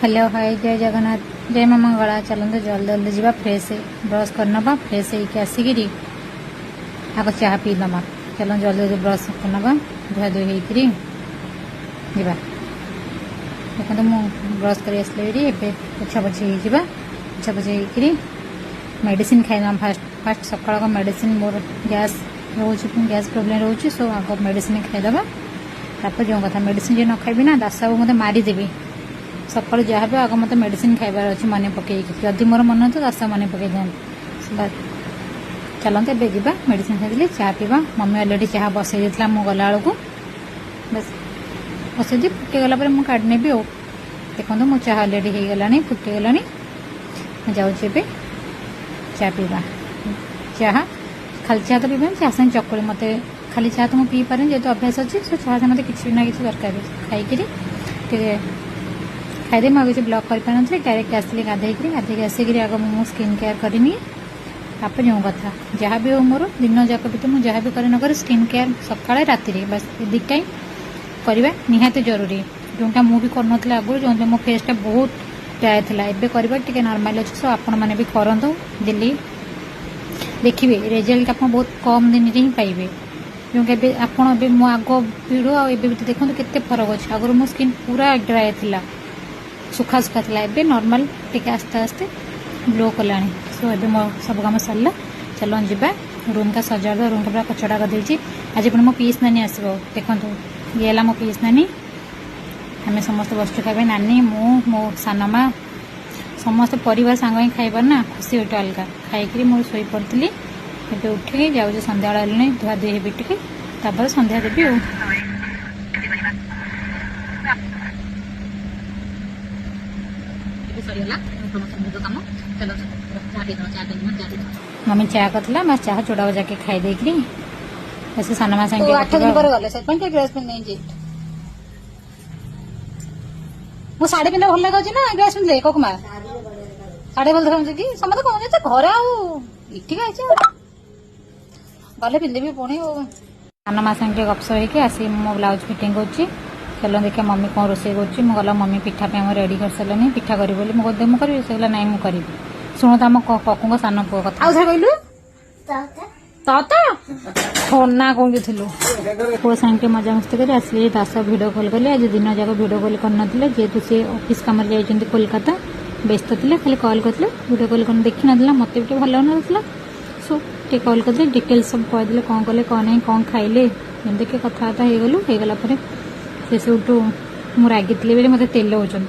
hello hi जय जगन्नाथ जय माँ मंगला चलते जल्दी जल्दी जा फ्रेश ब्रश करनवा फ्रेश होकर आसिकी आग चाह पी नवा चलो जल्दी जल्दी ब्रश करनवा धुआ धुई होकर जा देखो मु ब्रश कर पोछा पोछी हो पोछा पोछी होकर मेडिसिन खाईना फास्ट फास्ट सकाल मेडिसिन मोर गैस रोचे गैस प्रोब्लेम रोचे सो आग मेडिसिन खाईदे तापर जो कथा मेडिसिन जो न खाइबी ना दास बाबू मत मारिदेवी सकाल जहाँ भी आग मत मेडिसिन खाइबार अच्छे मन पकई जदि मोर मन तो दास मन पकई था चलते ए जा मेडिसिन खाई चाह पीवा मम्मी अलरेडी चाह बसई देता मु गला बेलू बस बसई दी फुटीगला मुझे काढ़ नेबी आ देखो मो चाह अलरेडी हो गला फुटीगला जाऊे चाह पीवा चाह खाली चाह तो पीबा चाह संगे चकुली मत खाली चाह तो मुझे पी पारे जेहतु अभ्यास अच्छी सो चाह से मत कि ना कि दरकार खाई खाईदे मुझे ब्लॉक कर डायरेक्ट आसली गाधे आसिक आग मो स्किन केयर करनी तापर जो कथा जहाँ भी हो मोर दिन जाक भी मुझे जहाँ भी कर न कर स्किन केयर सकाଳେ ରାତିରେ बस ଦି टाइम करवा निहाती जरूरी जोटा मुझे कर आगुरी जो मो फेसटा बहुत ड्राए था एवं करवा टे नॉर्मल अच्छे सो आपण मैंने भी करूँ दिल्ली देखिए रिजल्ट आप बहुत कम दिन ही पाइबे क्योंकि आपण मो आग भिड़ आए देखो केते फरक अच्छे आगुरी मो स्किन पूरा ड्राए था सुखा सुखा था एवं नॉर्मल टे आस्ते आस्ते ग्लो कला सो ए मो सब कम सरला चलो जा रूम का सजाड़ रूम का पूरा कचड़ा कर देती आज पुणी मो पीस नानी आसो देखो ये है मो पीस नानी आम समस्त बस खाइबे नानी मो सानमा समस्त परिवार सांग ही खाइबार ना खुशी गोटे अलग खाई मुझे शोई पड़ी ए उठिकी जाऊँ सन्ध्या बेले धुआ धुई हेबी टे सन्ध्या देवी मम्मी चाह करला मैं चाह चूड़ा बजा के खाई देकरी ऐसे सानमा संगे 8 दिन पर गले सेट के ड्रेस पिन नहीं मो साड़ी पिन भल लागो ना ड्रेस पिन ले कोकमा साड़ी भल देखा कि समझ कहूँ जे घरे आउ इठी खाई गले पिंधेबी पुणी सानमा संगे गपस होके आसी मो ब्लाउज फिटिंग कर चलो देखिए मम्मी कौन रोसे कर मम्मी पिठा पे रेडी कर सारे पिठा करी बोली मुझे मुझे करी से ना मुझे शुणु तो आम पकू सान पुओ कथा कहलु ना कौन पुओ सांगे मजा मस्ती कर आसली दास भिडियो कॉल कले आज दिन जाक भिडियो कॉल करन जेहेतु सी ऑफिस कम जाइए कोलकाता व्यस्त थे खाली कॉल करते भिडियो कॉल कर देखी ना मत भी भल ना सो टे कॉल करते डिटेल्स सब कहदे कौन कले कौन नहीं कौन खाइले एमती कथबार्ता हो गलु हो गला से सब मुझे रागी मत तेल होचन